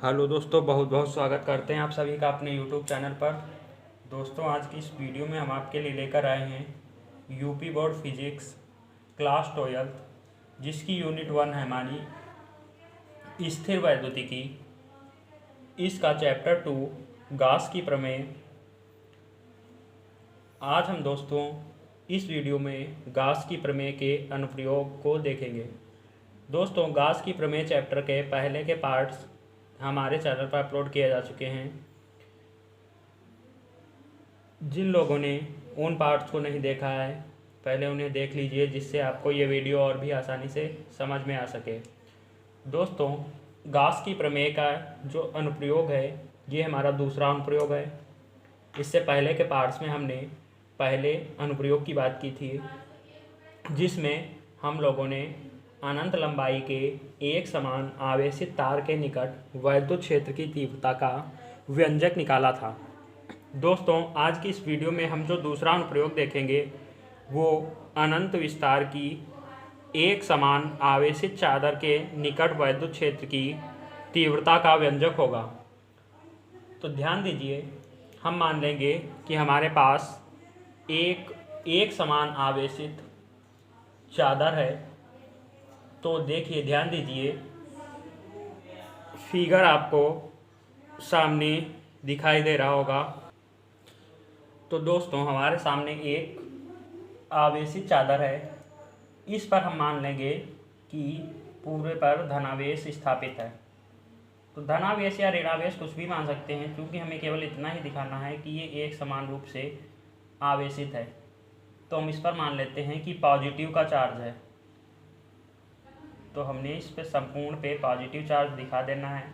Hello दोस्तों, बहुत बहुत स्वागत करते हैं आप सभी का अपने यूट्यूब चैनल पर। दोस्तों, आज की इस वीडियो में हम आपके लिए लेकर आए हैं यूपी बोर्ड फिजिक्स क्लास 12 जिसकी यूनिट 1 है हमारी स्थिर वैद्युतिकी। इसका चैप्टर 2 गास की प्रमेय। आज हम दोस्तों इस वीडियो में गास की प्रमेय के अनुप्रयोग को देखेंगे। दोस्तों, गास की प्रमेय चैप्टर के पहले के पार्ट्स हमारे चैनल पर अपलोड किए जा चुके हैं। जिन लोगों ने उन पार्ट्स को नहीं देखा है, पहले उन्हें देख लीजिए, जिससे आपको ये वीडियो और भी आसानी से समझ में आ सके। दोस्तों, गास की प्रमेय का जो अनुप्रयोग है, ये हमारा दूसरा अनुप्रयोग है। इससे पहले के पार्ट्स में हमने पहले अनुप्रयोग की बात की थी, जिसमें हम लोगों ने अनंत लंबाई के एक समान आवेशित तार के निकट वैद्युत क्षेत्र की तीव्रता का व्यंजक निकाला था। दोस्तों, आज की इस वीडियो में हम जो दूसरा अनुप्रयोग देखेंगे वो अनंत विस्तार की एक समान आवेशित चादर के निकट वैद्युत क्षेत्र की तीव्रता का व्यंजक होगा। तो ध्यान दीजिए, हम मान लेंगे कि हमारे पास एक समान आवेशित चादर है। तो देखिए, ध्यान दीजिए, फिगर आपको सामने दिखाई दे रहा होगा। तो दोस्तों, हमारे सामने एक आवेशित चादर है। इस पर हम मान लेंगे कि पूरे पर धनावेश स्थापित है। तो धनावेश या ऋणावेश कुछ भी मान सकते हैं, क्योंकि हमें केवल इतना ही दिखाना है कि ये एक समान रूप से आवेशित है। तो हम इस पर मान लेते हैं कि पॉजिटिव का चार्ज है। तो हमने इस पे संपूर्ण पे पॉजिटिव चार्ज दिखा देना है।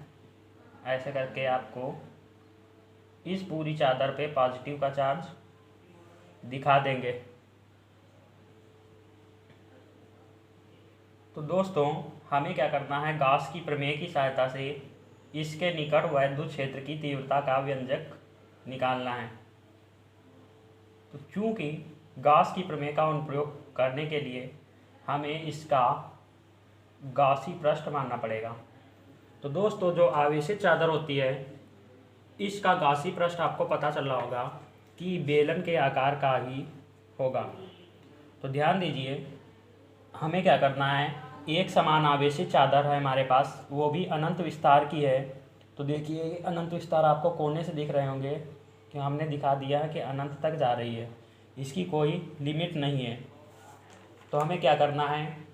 ऐसे करके आपको इस पूरी चादर पे पॉजिटिव का चार्ज दिखा देंगे। तो दोस्तों, हमें क्या करना है, गास की प्रमेय की सहायता से इसके निकट वैद्युत क्षेत्र की तीव्रता का व्यंजक निकालना है। तो चूंकि गास की प्रमेय का अनुप्रयोग करने के लिए हमें इसका गासी पृष्ठ मानना पड़ेगा। तो दोस्तों, जो आवेशित चादर होती है, इसका गासी पृष्ठ आपको पता चल रहा होगा कि बेलन के आकार का ही होगा। तो ध्यान दीजिए, हमें क्या करना है, एक समान आवेशित चादर है हमारे पास, वो भी अनंत विस्तार की है। तो देखिए, अनंत विस्तार आपको कोने से दिख रहे होंगे कि हमने दिखा दिया है कि अनंत तक जा रही है, इसकी कोई लिमिट नहीं है। तो हमें क्या करना है,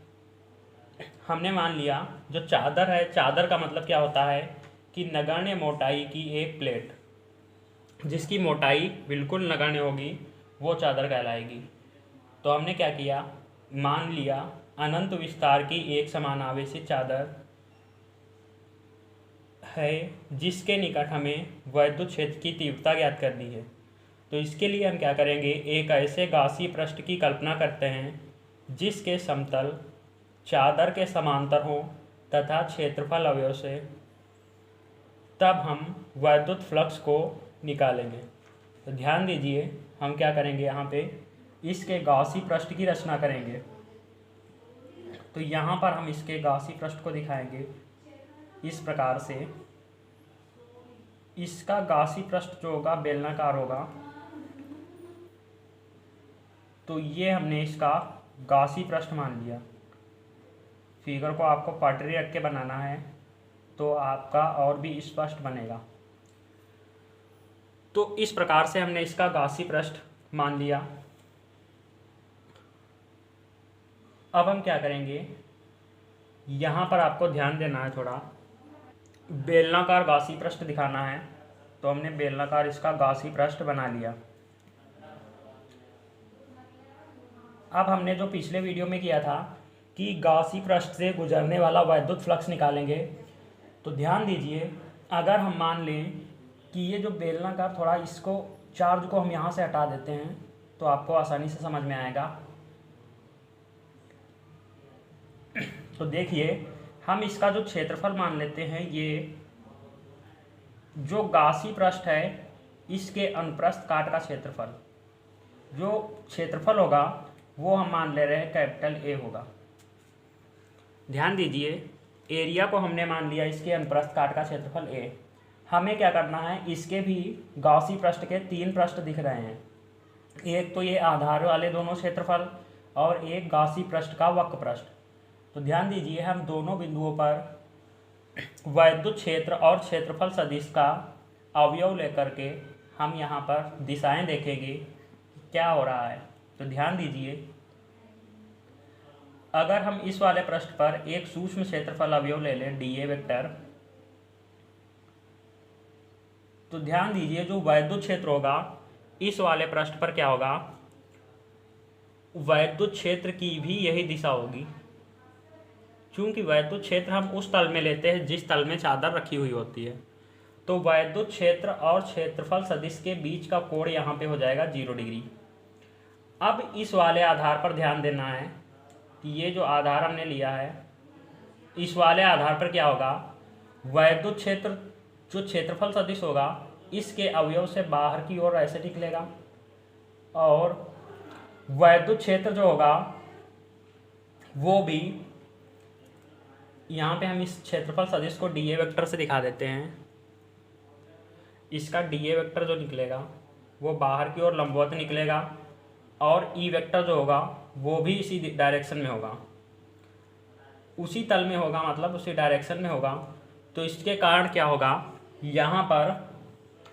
हमने मान लिया जो चादर है, चादर का मतलब क्या होता है कि नगण्य मोटाई की एक प्लेट, जिसकी मोटाई बिल्कुल नगण्य होगी, वो चादर कहलाएगी। तो हमने क्या किया, मान लिया अनंत विस्तार की एक समान आवेशित चादर है, जिसके निकट हमें वैद्युत क्षेत्र की तीव्रता ज्ञात करनी है। तो इसके लिए हम क्या करेंगे, एक ऐसे गासी पृष्ठ की कल्पना करते हैं जिसके समतल चादर के समांतर हो तथा क्षेत्रफल अवयव से, तब हम वैद्युत फ्लक्स को निकालेंगे। तो ध्यान दीजिए, हम क्या करेंगे, यहाँ पे इसके गासी पृष्ठ की रचना करेंगे। तो यहाँ पर हम इसके गासी पृष्ठ को दिखाएंगे इस प्रकार से। इसका गासी पृष्ठ जो होगा बेलनाकार होगा। तो ये हमने इसका गासी पृष्ठ मान लिया। फिगर को आपको पटरी रख के बनाना है, तो आपका और भी स्पष्ट बनेगा। तो इस प्रकार से हमने इसका गासी पृष्ठ मान लिया। अब हम क्या करेंगे, यहाँ पर आपको ध्यान देना है, थोड़ा बेलनाकार गासी पृष्ठ दिखाना है। तो हमने बेलनाकार इसका गासी पृष्ठ बना लिया। अब हमने जो पिछले वीडियो में किया था कि गासी पृष्ठ से गुजरने वाला वैद्युत फ्लक्स निकालेंगे। तो ध्यान दीजिए, अगर हम मान लें कि ये जो बेलनाकार, थोड़ा इसको चार्ज को हम यहाँ से हटा देते हैं, तो आपको आसानी से समझ में आएगा। तो देखिए, हम इसका जो क्षेत्रफल मान लेते हैं, ये जो गासी पृष्ठ है इसके अनुप्रस्थ काट का क्षेत्रफल, जो क्षेत्रफल होगा वो हम मान ले रहे हैं कैपिटल ए होगा। ध्यान दीजिए, एरिया को हमने मान लिया इसके अनुप्रस्थ काट का क्षेत्रफल A। हमें क्या करना है, इसके भी गॉसी पृष्ठ के 3 पृष्ठ दिख रहे हैं, एक तो ये आधार वाले दोनों क्षेत्रफल और एक गॉसी पृष्ठ का वक्र पृष्ठ। तो ध्यान दीजिए, हम दोनों बिंदुओं पर वैद्युत क्षेत्र और क्षेत्रफल सदिश का अवयव लेकर के हम यहाँ पर दिशाएं देखेंगे क्या हो रहा है। तो ध्यान दीजिए, अगर हम इस वाले पृष्ठ पर एक सूक्ष्म क्षेत्रफल अवयव ले लें dA वेक्टर, तो ध्यान दीजिए जो वैद्युत क्षेत्र होगा इस वाले पृष्ठ पर क्या होगा, वैद्युत क्षेत्र की भी यही दिशा होगी। क्योंकि वैद्युत क्षेत्र हम उस तल में लेते हैं जिस तल में चादर रखी हुई होती है, तो वैद्युत क्षेत्र और क्षेत्रफल सदिश के बीच का कोण यहाँ पे हो जाएगा 0 डिग्री। अब इस वाले आधार पर ध्यान देना है कि ये जो आधार हमने लिया है, इस वाले आधार पर क्या होगा, वैद्युत क्षेत्र जो क्षेत्रफल सदिश होगा इसके अवयव से बाहर की ओर ऐसे निकलेगा, और वैद्युत क्षेत्र जो होगा वो भी यहाँ पे हम इस क्षेत्रफल सदिश को dA वेक्टर से दिखा देते हैं। इसका dA वेक्टर जो निकलेगा वो बाहर की ओर लंबवत निकलेगा, और E वेक्टर जो होगा वो भी इसी डायरेक्शन में होगा, उसी तल में होगा, मतलब उसी डायरेक्शन में होगा। तो इसके कारण क्या होगा, यहाँ पर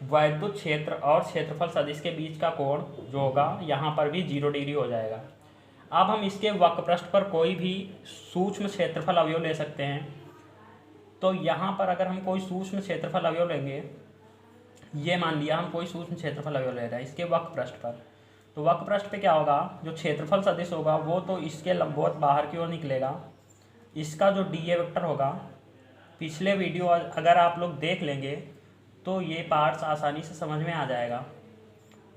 वैद्युत क्षेत्र और क्षेत्रफल सदिश के बीच का कोण जो होगा यहाँ पर भी 0 डिग्री हो जाएगा। अब हम इसके वक्र पृष्ठ पर कोई भी सूक्ष्म क्षेत्रफल अवयव ले सकते हैं। तो यहाँ पर अगर हम कोई सूक्ष्म क्षेत्रफल अवयव लेंगे, ये मान लिया हम कोई सूक्ष्म क्षेत्रफल अवयव ले रहे हैं इसके वक्र पृष्ठ पर, तो वक्र पृष्ठ पे क्या होगा, जो क्षेत्रफल सदिश होगा वो तो इसके लंबवत बाहर की ओर निकलेगा। इसका जो dA वेक्टर होगा, पिछले वीडियो अगर आप लोग देख लेंगे तो ये पार्ट्स आसानी से समझ में आ जाएगा।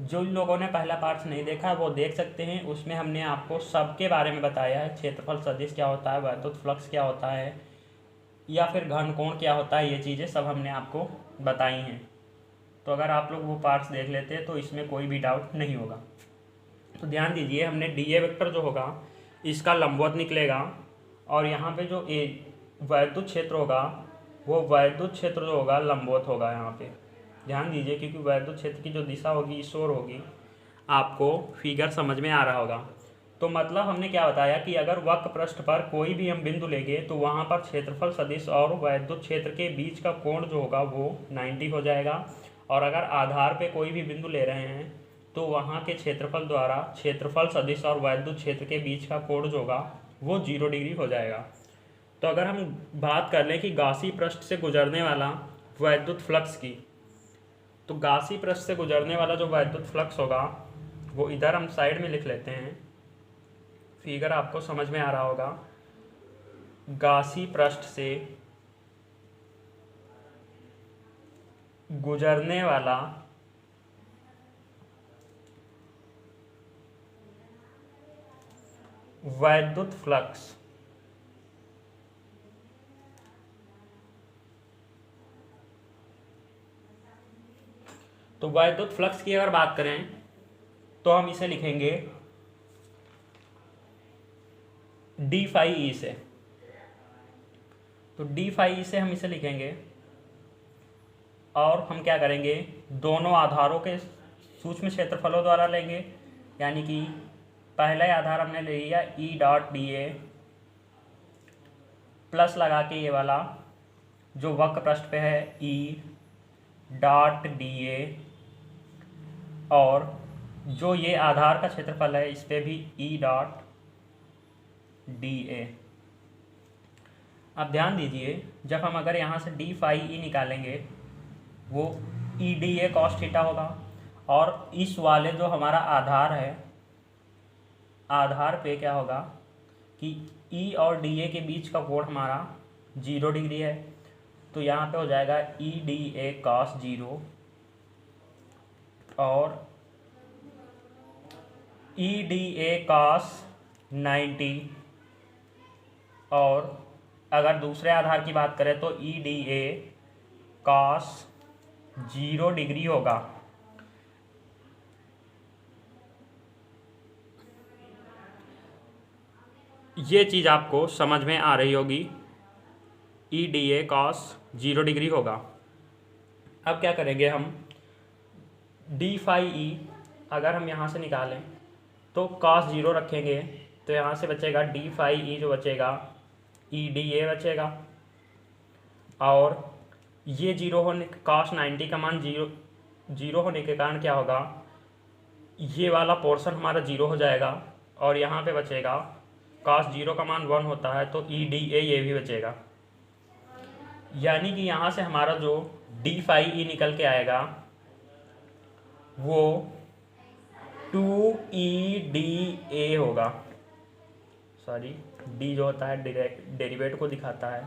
जो लोगों ने पहला पार्ट्स नहीं देखा वो देख सकते हैं, उसमें हमने आपको सबके बारे में बताया है, क्षेत्रफल सदिश क्या होता है, वैद्युत फ्लक्स क्या होता है, या फिर घन कोण क्या होता है, ये चीज़ें सब हमने आपको बताई हैं। तो अगर आप लोग वो पार्ट्स देख लेते हैं तो इसमें कोई भी डाउट नहीं होगा। तो ध्यान दीजिए, हमने dA वेक्टर जो होगा इसका लंबवत निकलेगा, और यहाँ पे जो वैद्युत क्षेत्र होगा वो वैद्युत क्षेत्र जो होगा लंबवत होगा यहाँ पे। ध्यान दीजिए, क्योंकि वैद्युत क्षेत्र की जो दिशा होगी इस ओर होगी, आपको फिगर समझ में आ रहा होगा। तो मतलब हमने क्या बताया कि अगर वक्र पृष्ठ पर कोई भी हम बिंदु लेंगे तो वहाँ पर क्षेत्रफल सदिश और वैद्युत क्षेत्र के बीच का कोण जो होगा वो 90 हो जाएगा, और अगर आधार पे कोई भी बिंदु ले रहे हैं तो वहाँ के क्षेत्रफल द्वारा क्षेत्रफल सदिश और वैद्युत क्षेत्र के बीच का कोण जो होगा वो 0 डिग्री हो जाएगा। तो अगर हम बात कर लें कि गॉसी पृष्ठ से गुजरने वाला वैद्युत फ्लक्स की, तो गॉसी पृष्ठ से गुजरने वाला जो वैद्युत फ्लक्स होगा वो इधर हम साइड में लिख लेते हैं, फिगर आपको समझ में आ रहा होगा। गॉसी पृष्ठ से गुजरने वाला वैद्युत फ्लक्स तो वैद्युत फ्लक्स की अगर बात करें तो हम इसे लिखेंगे डी फाई ई से। तो डी फाई ई से हम इसे लिखेंगे, और हम क्या करेंगे, दोनों आधारों के सूक्ष्म क्षेत्रफलों द्वारा लेंगे। यानी कि पहला आधार हमने ले लिया ई डॉट dA प्लस लगा के ये वाला जो वक्र पृष्ठ पे है ई डॉट dA, और जो ये आधार का क्षेत्रफल है इस पे भी ई डॉट dA। अब ध्यान दीजिए, जब हम अगर यहाँ से डी फाई ई निकालेंगे वो ई dA cos थीटा होगा, और इस वाले जो हमारा आधार है, आधार पे क्या होगा कि E और dA के बीच का कोण हमारा 0 डिग्री है। तो यहाँ पे हो जाएगा ई dA cos 0 और ई dA cos 90, और अगर दूसरे आधार की बात करें तो ई dA cos 0 डिग्री होगा। ये चीज़ आपको समझ में आ रही होगी। E D A cos 0 degree होगा। अब क्या करेंगे हम, डी फाई ई अगर हम यहाँ से निकालें तो कॉस 0 रखेंगे, तो यहाँ से बचेगा डी फाई ई जो बचेगा ई डी ए बचेगा, और ये 0 होने कॉस 90 का मान 0 होने के कारण क्या होगा, ये वाला पोर्शन हमारा 0 हो जाएगा, और यहाँ पे बचेगा कॉस 0 का मान 1 होता है तो ई डी ए ये भी बचेगा। यानी कि यहाँ से हमारा जो डी फाई ई निकल के आएगा वो 2EDA होगा। सॉरी, डी जो होता है डेरिवेट को दिखाता है,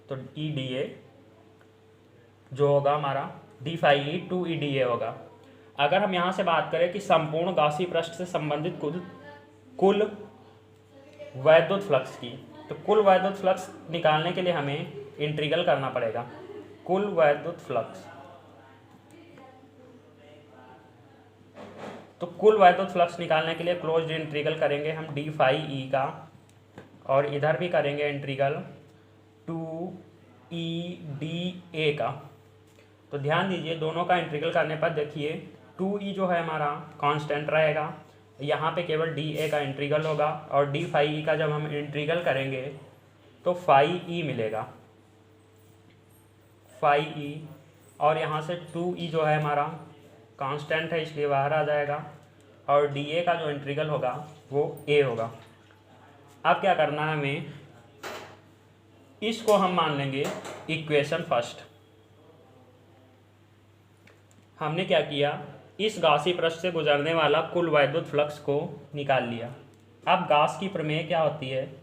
तो EDA जो होगा हमारा डी फाई ई 2EDA होगा। अगर हम यहाँ से बात करें कि संपूर्ण गॉसी पृष्ठ से संबंधित कुल वैद्युत फ्लक्स की, तो कुल वैद्युत फ्लक्स निकालने के लिए हमें इंटीग्रल करना पड़ेगा। कुल वैद्युत फ्लक्स, तो कुल वैद्युत फ्लक्स निकालने के लिए क्लोज्ड इंटीग्रल करेंगे हम डी फाई ई का, और इधर भी करेंगे इंटीग्रल 2EDA का। तो ध्यान दीजिए, दोनों का इंटीग्रल करने पर देखिए 2E जो है हमारा कांस्टेंट रहेगा, यहाँ पे केवल DA का इंटीग्रल होगा, और डी फाई ई का जब हम इंटीग्रल करेंगे तो फाई ई मिलेगा, फाई ई, और यहाँ से 2E जो है हमारा कांस्टेंट है इसलिए बाहर आ जाएगा, और DA का जो इंटीग्रल होगा वो A होगा। अब क्या करना है हमें, इसको हम मान लेंगे इक्वेशन फर्स्ट। हमने क्या किया, इस गॉसी पृष्ठ से गुजरने वाला कुल वैद्युत फ्लक्स को निकाल लिया। अब गॉस की प्रमेय क्या होती है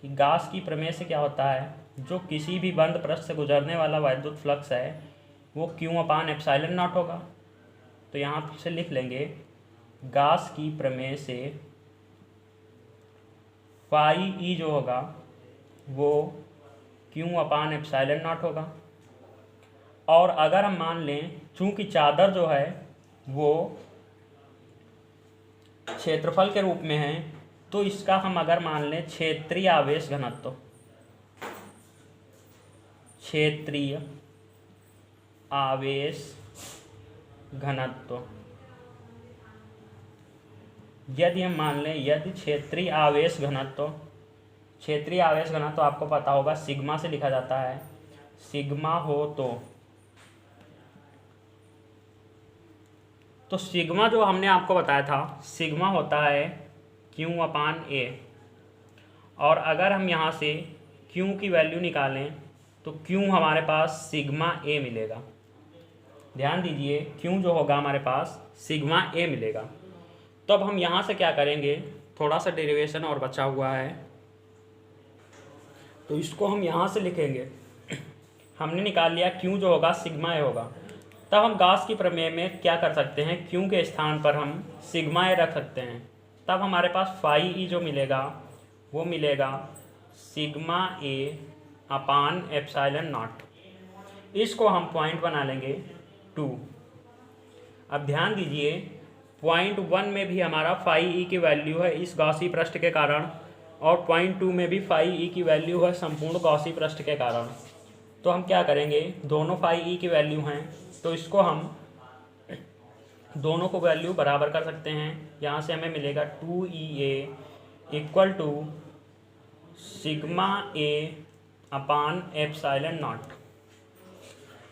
कि गॉस की प्रमेय से क्या होता है, जो किसी भी बंद पृष्ठ से गुजरने वाला वैद्युत फ्लक्स है वो Q/ε0 होगा। तो यहाँ से लिख लेंगे गॉस की प्रमेय से फाई ई जो होगा वो Q/ε0 होगा। और अगर हम मान लें चूंकि चादर जो है वो क्षेत्रफल के रूप में है, तो इसका हम अगर मान लें क्षेत्रीय आवेश घनत्व, क्षेत्रीय आवेश घनत्व, यदि हम मान लें, यदि क्षेत्रीय आवेश घनत्व आपको पता होगा सिग्मा से लिखा जाता है, सिग्मा हो तो सिग्मा जो हमने आपको बताया था, सिग्मा होता है Q/A, और अगर हम यहाँ से Q की वैल्यू निकालें तो Q हमारे पास सिग्मा A मिलेगा। ध्यान दीजिए, Q जो होगा हमारे पास सिग्मा A मिलेगा। तो अब हम यहाँ से क्या करेंगे, थोड़ा सा डेरिवेशन और बचा हुआ है, तो इसको हम यहाँ से लिखेंगे। हमने निकाल लिया Q जो होगा सिग्मा A होगा। तब हम गॉस की प्रमेय में क्या कर सकते हैं, Q के स्थान पर हम सिग्मा A रख सकते हैं। तब हमारे पास फाई ई जो मिलेगा वो मिलेगा सिग्मा A/ε0। इसको हम पॉइंट बना लेंगे 2। अब ध्यान दीजिए, पॉइंट 1 में भी हमारा फाई ई की वैल्यू है इस गॉसी पृष्ठ के कारण, और पॉइंट 2 में भी फाई ई की वैल्यू है संपूर्ण गॉसी पृष्ठ के कारण। तो हम क्या करेंगे, दोनों फाई ई की वैल्यू हैं, तो इसको हम दोनों को वैल्यू बराबर कर सकते हैं। यहाँ से हमें मिलेगा 2EA = sigma A/ε0,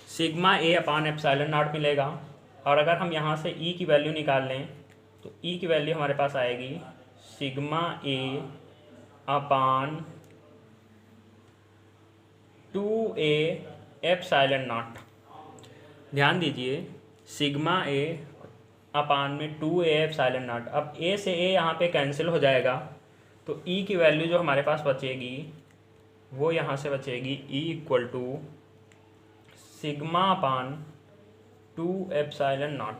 sigma A/ε0 मिलेगा। और अगर हम यहाँ से E की वैल्यू निकाल लें तो E की वैल्यू हमारे पास आएगी सिग्मा A/2A/ε0। ध्यान दीजिए, सिग्मा A/2A/ε0। अब A से A यहाँ पे कैंसिल हो जाएगा, तो E की वैल्यू जो हमारे पास बचेगी वो यहाँ से बचेगी E = सिग्मा/2ε0।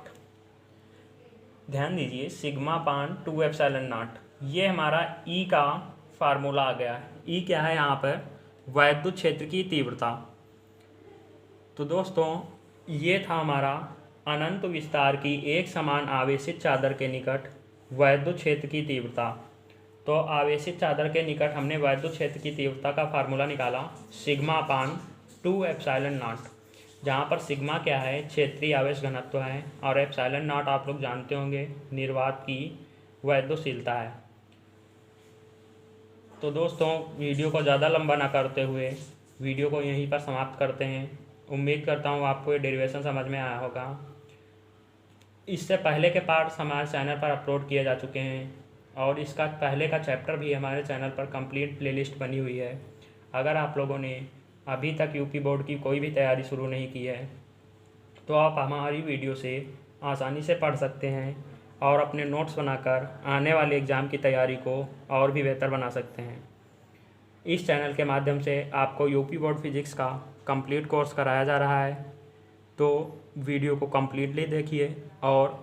ध्यान दीजिए, सिग्मा/2ε0, ये हमारा E का फार्मूला आ गया है। E क्या है यहाँ पर, वैद्युत क्षेत्र की तीव्रता। तो दोस्तों, ये था हमारा अनंत विस्तार की एक समान आवेशित चादर के निकट वैद्युत क्षेत्र की तीव्रता। तो आवेशित चादर के निकट हमने वैद्युत क्षेत्र की तीव्रता का फार्मूला निकाला, सिग्मा अपान 2 एप्सिलॉन नॉट, जहाँ पर सिग्मा क्या है, क्षेत्रीय आवेश घनत्व है, और एप्सिलॉन नॉट आप लोग जानते होंगे निर्वात की वैद्युतशीलता है। तो दोस्तों वीडियो को ज़्यादा लंबा ना करते हुए वीडियो को यहीं पर समाप्त करते हैं। उम्मीद करता हूँ आपको ये डेरिवेशन समझ में आया होगा। इससे पहले के पार्ट्स हमारे चैनल पर अपलोड किए जा चुके हैं और इसका पहले का चैप्टर भी हमारे चैनल पर कंप्लीट प्लेलिस्ट बनी हुई है। अगर आप लोगों ने अभी तक यूपी बोर्ड की कोई भी तैयारी शुरू नहीं की है तो आप हमारी वीडियो से आसानी से पढ़ सकते हैं और अपने नोट्स बनाकर आने वाले एग्ज़ाम की तैयारी को और भी बेहतर बना सकते हैं। इस चैनल के माध्यम से आपको यूपी बोर्ड फिजिक्स का कंप्लीट कोर्स कराया जा रहा है, तो वीडियो को कंप्लीटली देखिए और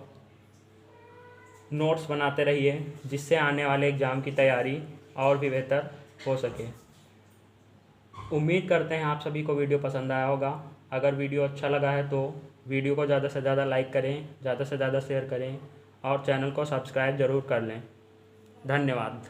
नोट्स बनाते रहिए, जिससे आने वाले एग्ज़ाम की तैयारी और भी बेहतर हो सके। उम्मीद करते हैं आप सभी को वीडियो पसंद आया होगा। अगर वीडियो अच्छा लगा है तो वीडियो को ज़्यादा से ज़्यादा लाइक करें, ज़्यादा से ज़्यादा शेयर करें और चैनल को सब्सक्राइब ज़रूर कर लें। धन्यवाद।